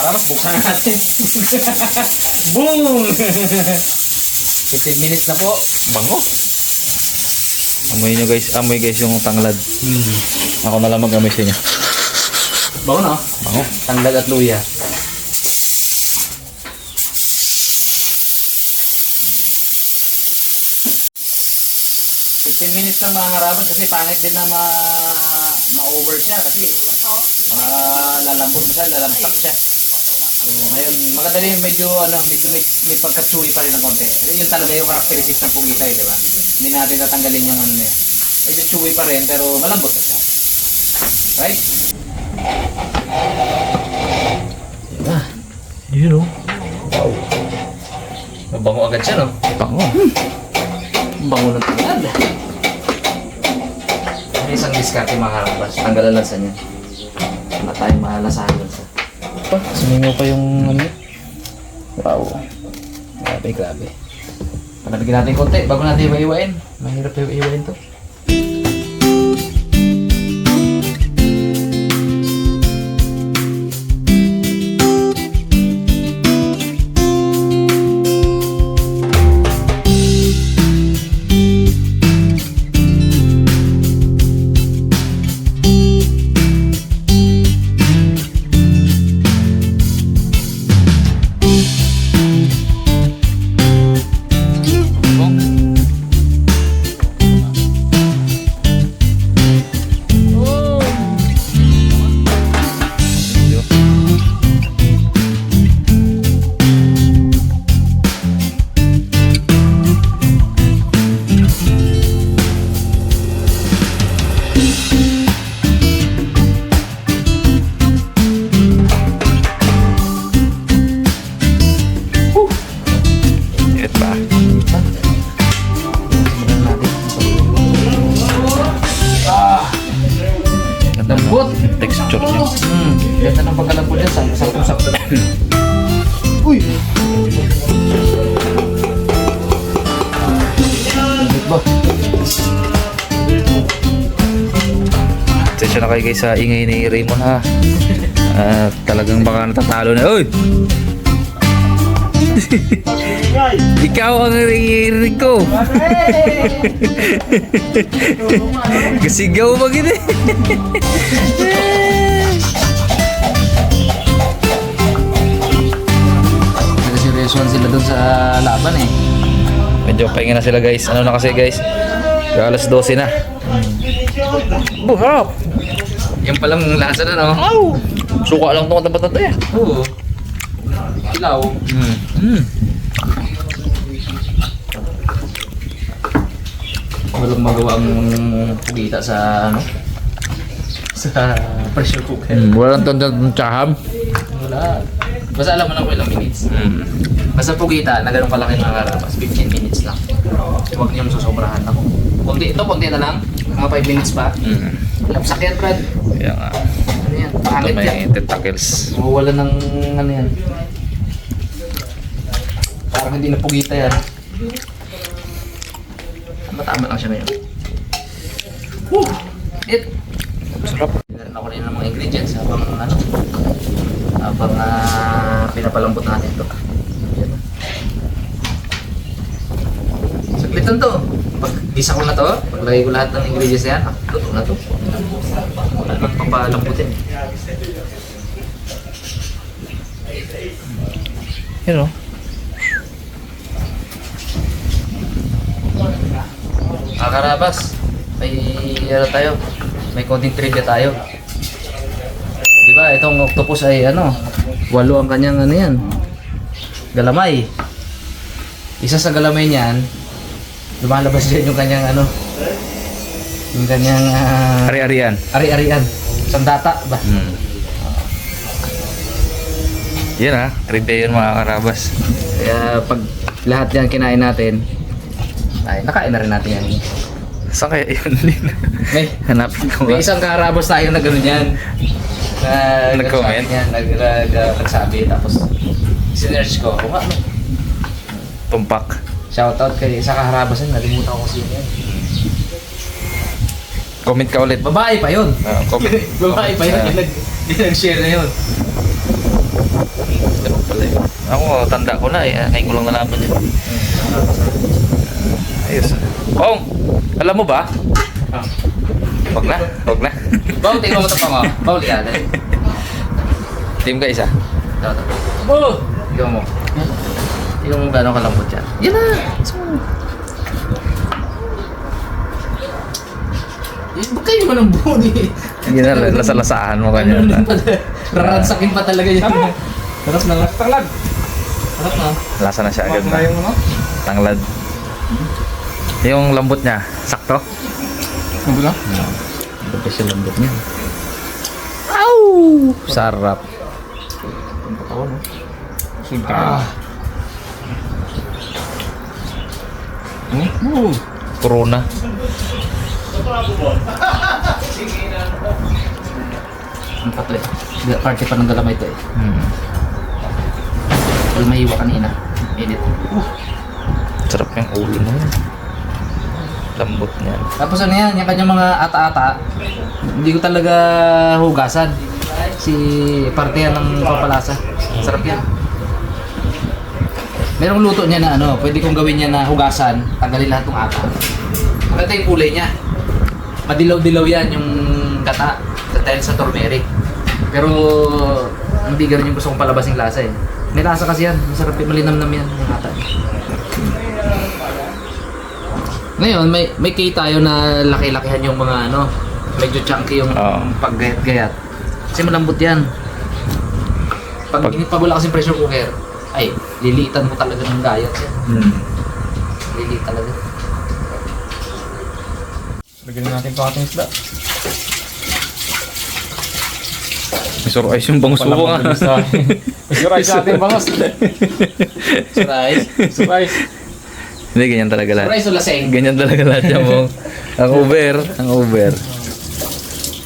karabas, buksan natin. Boom! 15 minutes na po. Bango. Amoy nyo guys, amoy guys yung tanglad. Ako na lang mag-amoy sa inyo. Bango no? Bango. Tanglad at luya. Minutes lang mga karabas kasi pangit din na ma-over siya kasi lalambot siya, lalamtak siya. So ngayon, maganda rin medyo may pagka-chewy pa rin ng konti. Kasi yun talaga yung characteristics ng pugita eh, di ba? Hindi natin tatanggalin yung ano niya. Medyo chewy pa rin pero malambot na siya. Right? Yun o. Wow. Mabango agad siya no? Bango. Bango ng tanglad. May isang diskarte mga karabas. Tanggalan lang sa niya. Wala tayong mahalasahan lang sa. Sumingaw pa yung ano. Wow. Grabe, grabe. Panabigyan natin konti bago natin iwa-iwain. Mahirap iwa-iwain to. Lambot. Texture niya. Ganda ng pagkalambot niya. Sakto-sakto. Uy! Lambot ba? Sensya na kayo guys sa ingay ni Raymond ha. Talagang baka natatalo na. Uy! Ikaw ang naririnig ko. Kasigaw ba gini? Nag-seryosohan sila dun sa laban eh. Medyo pahinga na sila guys. Ano na kasi guys? Alas 12 na. Buhap! Yung palang lasa na no? Wow! Suka lang itong tapat na ito eh. Oo. Ilaw. Walang magawa ang pugita sa ano? Sa pressure cooker. Walang tsaham. Wala. Basta alam mo na kung ilang minutes. Basta pugita na ganun kalaki ng karabas, 15 minutes lang. Huwag niyong susobrahan ako. Konti na lang. Mga 5 minutes pa. Lapsak yan, Brad. Kaya nga. Ano yan? Ito Pangit yan. may tentacles. Mawala ng ano yan. Parang hindi na pugita yan. Tama lang siya ngayon. Woo! It! Sarap. Pinarin ako rin ng mga ingredients habang pinapalambot natin ito. Yan. Saglitan to. Pag gisa ko na to, paglagay ko lahat ng ingredients na yan, luto na to. Wala nang papalambutin. Yun o. Karabas, may tayo. May konting trivia tayo. Di ba, itong octopus ay 8 ang kanyang yan. Galamay. Isa sa galamay niyan, lumalabas din yung kanyang yung kanyang Ari-arian. ari-arian. Sandata ba? Yan ha. Trivia yun mga karabas. Kaya pag lahat yan kinain natin, ay nakain na rin natin yan. Saan kaya yun din? Hanapin ko May nga. isang karabas tayo na gano'n yan. Nag-comment? Nagsabi, tapos sinerch ko. Kung ano, Tumpak. shoutout kay isa karabas yan. Nalimutan ko sino yan. Comment ka ulit. Babae pa yun. Comment. Babae pa yun. Yung nag-share na yun. Ako, tanda ko na eh. Ngayon ko lang nalaman yun. Ayos. Pong, alam mo ba? Ah. Wag na, wag na. Bawal, tingnan mo ito pa mo. Bawal yan. Team ka isa. Oh! Tingnan mo. Tingnan mo gano'ng kalambot yan. Yan na! Ba't kayo mo ng buni? Hindi na, lasa-lasaan mo kanya. Raransakin pa talaga yan. Taras na lang. Tanglad. Taras na. Lasa na siya agad na. Ano? Tanglad. Yung lambot niya, sakto? Ano ba? Lambot siya lambot niya. Ow! Sarap. Ah. Corona. Ang patay. Party pa ng galamay ito eh. Wala mahiwa kanina. Edit. Sarap yung ulo na yun. Lambot niya. Tapos ano yan, yung kanyang mga ata-ata, hindi ko talaga hugasan. Si parte yan ng papalasa. Sarap yan. Merong luto niya na ano, pwede kong gawin niya na hugasan, tanggalin lahat ng ata. Maganda yung kulay niya. Madilaw-dilaw yan yung gata dahil sa turmeric. Pero hindi ganun yung gusto kong palabas yung lasa eh. May lasa kasi yan, masarap yung malinamnam yan yung ata. Ngayon, may kay tayo na laki-lakihan yung mga ano, medyo chunky yung paggayat-gayat. Kasi malambot yan. Pag wala kasing pressure cooker, ay, lilitan mo talaga ng gayat yan. Lilit talaga. Lagyan natin pa ating isda. May surprise yung bangus mo nga. Surprise sa ating bangos. Surprise. Surprise. Hindi, ganyan talaga lahat. Surprise o laseng? Ganyan talaga lahat yan mo. Ang over.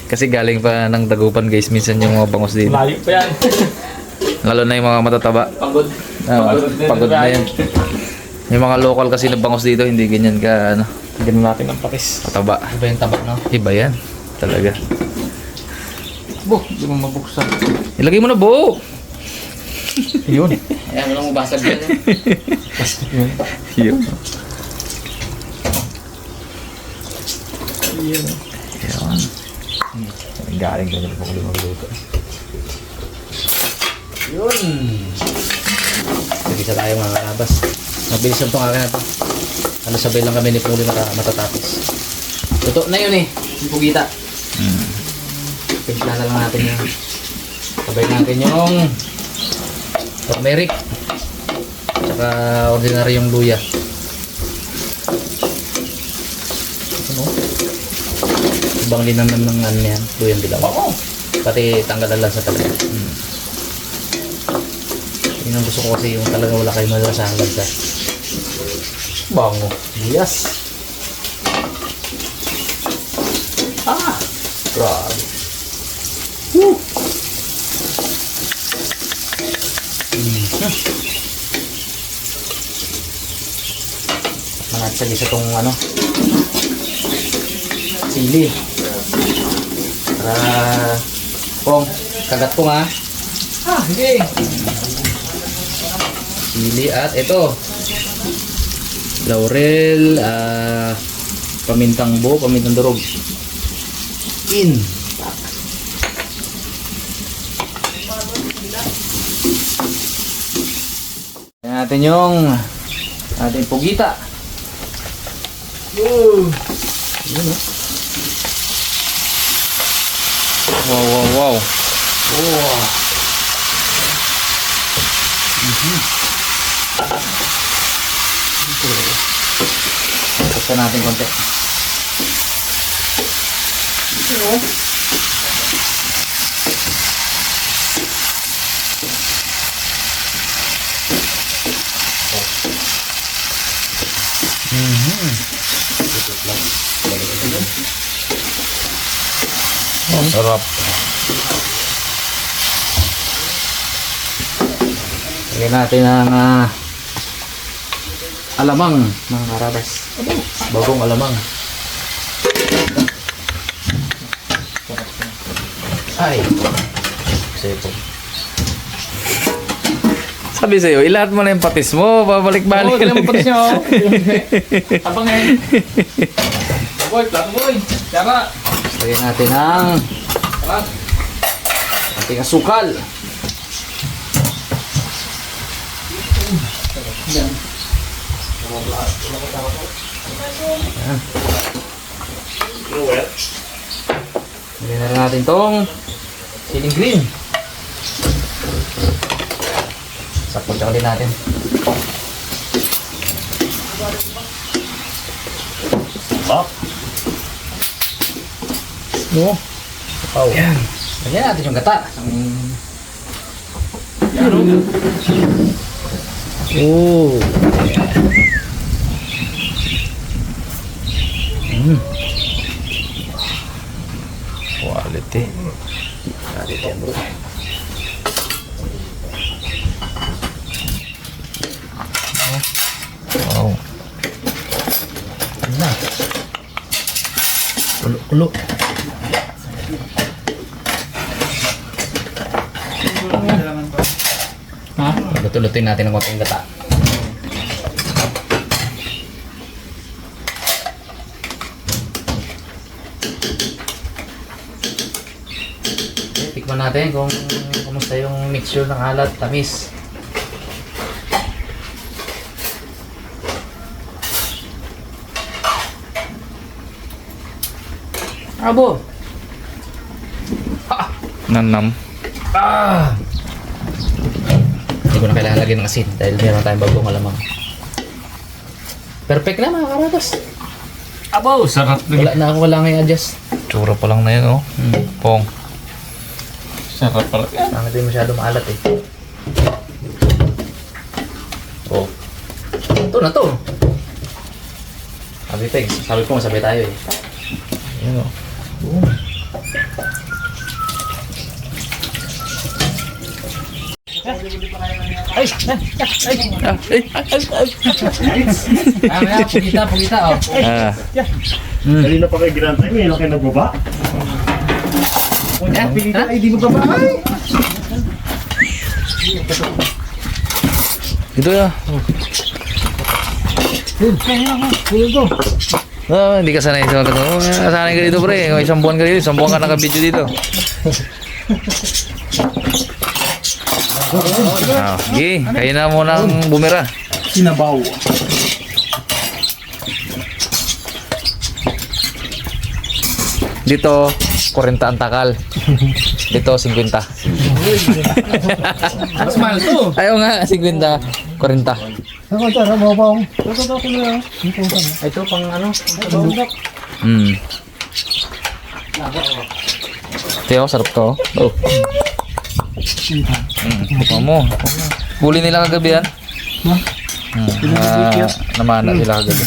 Kasi galing pa ng Dagupan guys, minsan yung mga bangus dito. Layo pa yan. Lalo na yung mga matataba. Pagod. Pagod na yan. Yung mga local kasi na bangus dito, hindi ganyan ka, ano, Lagyan natin ng pakis. mataba. Iba yung tabak, no? Iba yan. Talaga. Bo, hindi mo mabuksan. Ilagay mo na, Bo! Yun. Ayan, walang mabasag yan. Plastic yun. Yun. Yun. Yan. Galing ka nila pang lumagluto. Yun. Nagisa tayo mga karabas. Mabilis lang itong akin na ito. Ano sabay lang kami ni Puli matatapos. Luto na yun eh. Yung pugita. Timpla na lang natin yung sabay natin yung turmeric. Tsaka ordinary yung luya. Ano? Ibang linamnam ng ano yan. Luyang dilaw. Pati tanggal na lang sa talaga. Yun ang gusto ko kasi yung talaga wala kayo madrasahang lagsa. Bango. Yes. Grabe. Woo! Manatsa sa itong ano sili para Pong, kagat ko nga. Hindi. Sili at ito laurel, pamintang buo, pamintang durog. In. Ayan natin yung ating pugita. Woo! Yun, oh. Wow. Oh. Buksan natin konti. Sarap. Lagyan natin ang alamang, mga karabas. Bagong alamang. Ay. Sepo. Sabi sa'yo, ilahat mo na yung patis mo, babalik-balik Oo, tignan mo patis niya, oh. Abangin. Boy, plato boy. Tara. Lagyan natin ang Tara. ating asukal. Lagyan na rin natin tong siling green. Sakot din natin. No. Oh. Yan. Lagyan natin yung gata. Oh. Quality. Quality yan, bro. Wow. Ano na? Kulo-kulo. Ha? Luto-lutuin natin ang konting gata. Okay, tikman natin kung kumusta yung mixture ng alat, tamis. Abo! Nanam. Ah! Hindi ko na kailangan lagyan ng asin dahil meron tayong bagong alamang. Perfect na mga karatas. Abo, sarap Wala na ako kailangan i-adjust. Tsura pa lang na yun, oh. Pong. Sarap pala. Ang hindi masyado maalat eh. Oh. Ito na to. Sabi Pegs, sabi ko masabi tayo eh. Yun, oh. Ay! Kaya, pugita oh. Ah. Kanina pa kay Grant Time, ngayon lang kayo nagbaba. Yan, Pilita ay di mo babay. Ito ya. Ah, hindi ka sanay sa mga ganito. Sanay ka dito, pre. Kung isang buwan ka dito, isang buwan ka naka-video dito. Ah, sige, kayo na muna ang bumira. Sinabaw. Dito, 40 ang takal. Dito, 50. Mas mahal to. Ayaw nga, 50. 40. Ito pang ano? Hmm. Tiyo, sarap to. Oh. Ito mo. Huli nila kagabi yan. Namana nila kagabi.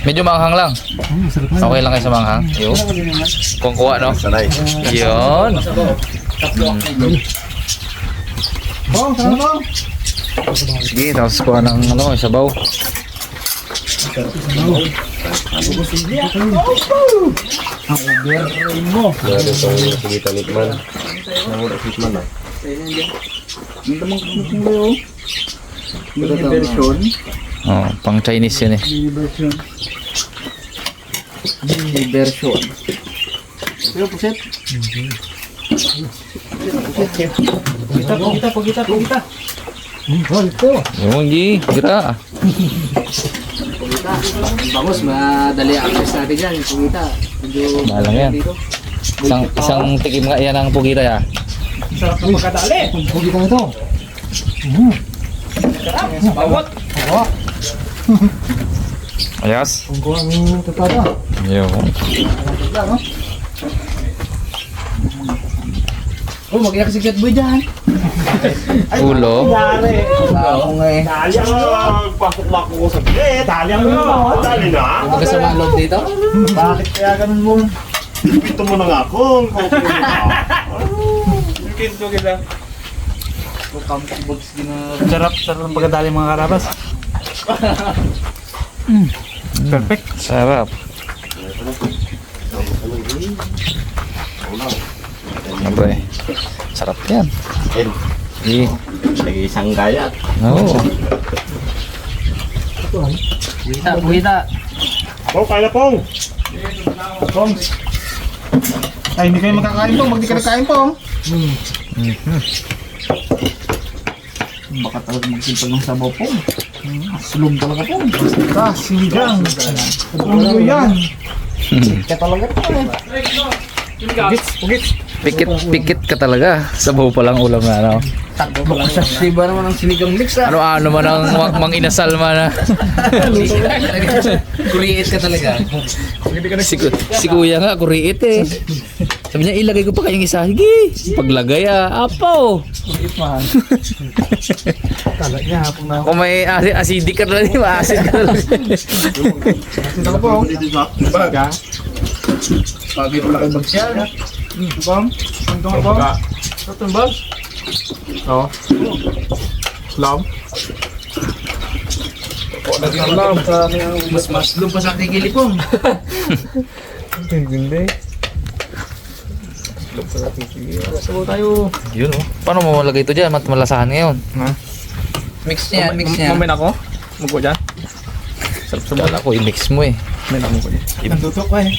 Medyo manghang lang. Okay lang kayo sa manghang. Yo. Kung kuha, no? Sanay. Yun. Sige, tapos kuha ng ano, sabaw. Meron sa ulo sige talikman. Nahura tikman na. Mini version. Oh, pang Chinese yun eh. Mini version. Pero puset. Pugita. Yung G, gira. Bangus, madali access natin dyan. Yung pugita. Medyo Malang yan. dito. Isang tikim nga yan ang pugita ya. Sarap ng pagkadali. Pugita ito. Bawat. Ayos. Kung kuha ng tutada. Yun. Oh, mag-iyak si Cat Boy dyan. Ulo. Dali. Ako nga eh. Dali ang pasok-lako ko sa bed. Dali ang dali na. Huwag ka sa mga loob dito. Bakit kaya ganun mo? Ito mo na nga kung Kinto kita. Sarap ng pagkadali mga karabas. Perfect. Sarap. Siyempre. Sarap yan. Nag-isang gaya. Oo. Buhita. Pong, kaya Pong! Pong. Ay, hindi kayo makakain po. Hindi ka nagkain po. Baka talaga magsimple ng sabaw po. Sulong talaga po. Basta, sinigang. Ano yan? Kaya talaga po. Pikit ka talaga. Sabaw pa lang ulam na, ano? Sa siba naman ang sinigang mix ah. Ano man ang mang inasal man na. Kuriit ka talaga. Si kuya nga, kuriit eh. Sabi niya, ilagay ko pa kayong isa. Sige, paglagay apaw. Kala niya, hapon na. Kung may acidic ka talaga, ma-acid ka talaga. Sino ka po? Baga. Pagi pala kayo bagsya. Bang? Sino ka po? Ito ba? Oo. Slam? Slam sa aking Mas maslum pa sa ating gilipong. hindi. Sabaw tayo. Yun oh. Paano mo malagay ito dyan? Malasahan ngayon. Mix niya, mix niya. Mamin ako? Magpo dyan? Kala ko, i-mix mo eh. Mamin ako po dyan. Nandutok ko eh.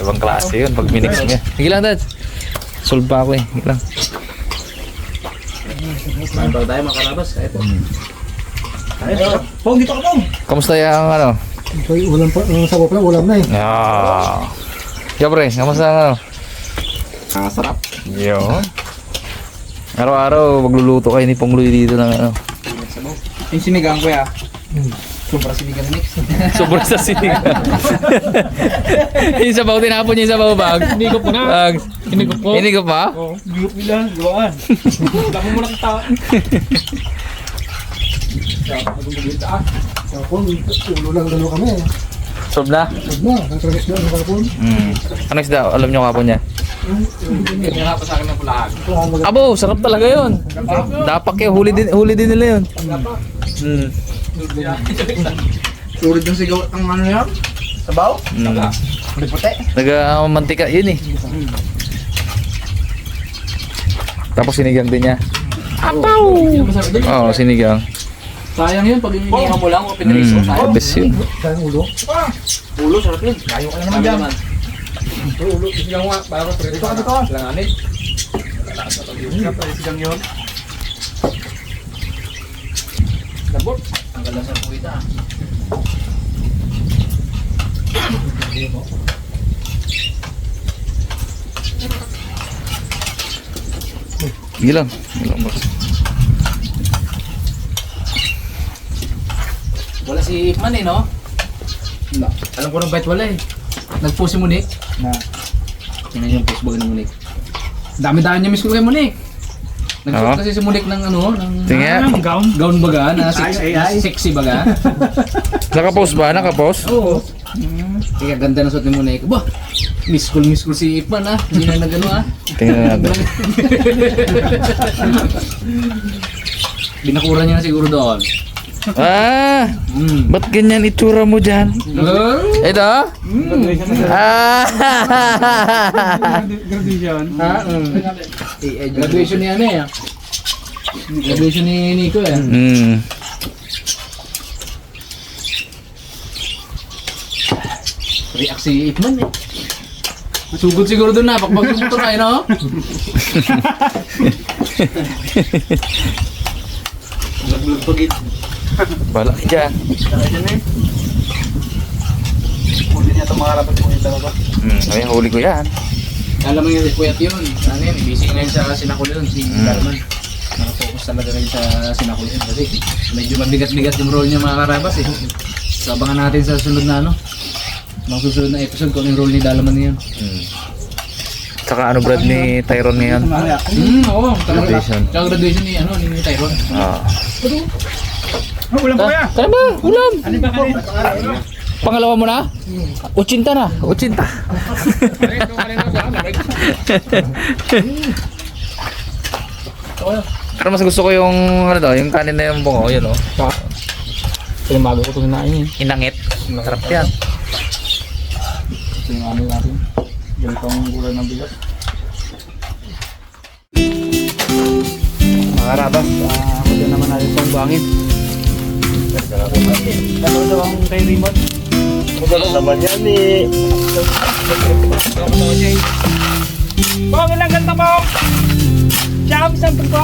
Ibang klase yun pag minix mo yan. Sige lang, Dad. Solve pa ako eh. Sige lang. Main ba tayo makarabas? Kaya po. Pong, dito ka pong. Kamusta yung ano? Ulam pa, sabaw pa, ulam na eh. Yeah. Yo pre, kamusta ang ano? Sarap. Yo. Araw-araw magluluto kayo ni Pongloy dito ng ano. Yung sinigang ko ya. Sobra sinigang mix. Sobrang sa sinigang. Yung sabaw, tinapon niya yung sabaw bag. Hindi ko po na. Bag. Hindi ko po. Hindi ko pa? Hindi ko pila. Gawaan. Dami mo nakita. Kapon, ulo lang dalo kami. Solve na? Huwag na, nagtragas na ang kapon. Ano isda? Alam niyo kapon niya? Kaya pa sa akin ng pulahan. Abo, sarap talaga yun. Dapak eh, huli din nila yun. Surid yung sigaw ang ano yan? Sabaw? Hindi puti. Nag-mantika yun eh. Tapos sinigang din niya. Hindi masarap din. Oo, sinigang. Sayang yun pag inihaw mo lang o pinalis mo. Sayang. Best yun. Kaya ulo. Ulo, sarap yun. Kayo ka na naman dyan. Ulo, isigang nga. Para ko Dito ka, dito ka. Langanin. Isigang yun. Labot. Ang gala sa puwita. Sige lang. Sige lang, boss. Wala si Ipman eh, no? Wala. Alam ko ng bite wala eh. Nag-post si Monique. Tingnan yung post baga ng Monique. Dami-dami niya miss ko kay Monique. Nag-post Oo. kasi si Monique ng ano, ng Tingnan. gown baga, na sexy baga. Nakapost ba? Nakapost? Oo. Kaya ganda na suot ni Monique. Bah! Miss call si Ipman ah. Hindi na nagano ah. Tingnan natin. Binakura niya na siguro doon. Ah! Ba't ganyan itsura mo dyan? Ito? Ah! Graduation. Ha? Graduation ni ano eh. Graduation ni Nico eh. React si Ipman eh. Sugod siguro doon na. Pakpag yung motor na eh, no? Naglulpagit. Balak dyan. Hindi niya ito makarapat po yung talaga. Ay, huli ko yan. Alam mo yung puyat yun. Ano yun, busy na yun sa sinakul yun, si Dalman. Nakafocus talaga rin sa sinakul yun. Kasi medyo mabigat-bigat yung role niya mga karabas eh. So abangan natin sa sunod na ano. Mga susunod na episode kung yung role ni Dalman niyan. Saka ano Brad ni Tyrone ngayon? Oo, talaga. Graduation. Tsaka graduation ni, ano, ni Tyrone. Ulam po ya. Tara ba? Ulam! Ano ba kanin? Pangalawa mo na? 80 na. 80. Pero mas gusto ko yung ano to, yung kanin na yung bungo, yun oh. Kaya mago ko ito hinain eh. Inangit. Sarap yan. Ito yung ano natin. Ganito ang gulay ng bigat. Mga karabas, ako din naman natin itong buhangin. Dalawa daw ang kay Raymond. Maganda naman yan eh. Bong, ilang ganda mo? Siyam, isang po.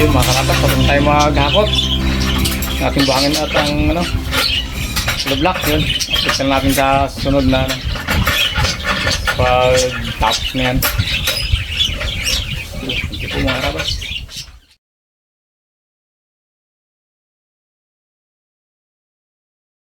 Yun mga karabas, patuloy tayo maghakot. Ang ating buhangin at ang block yun. Tignan natin sa sunod na pag tapos na yan. Ito po mga karabas.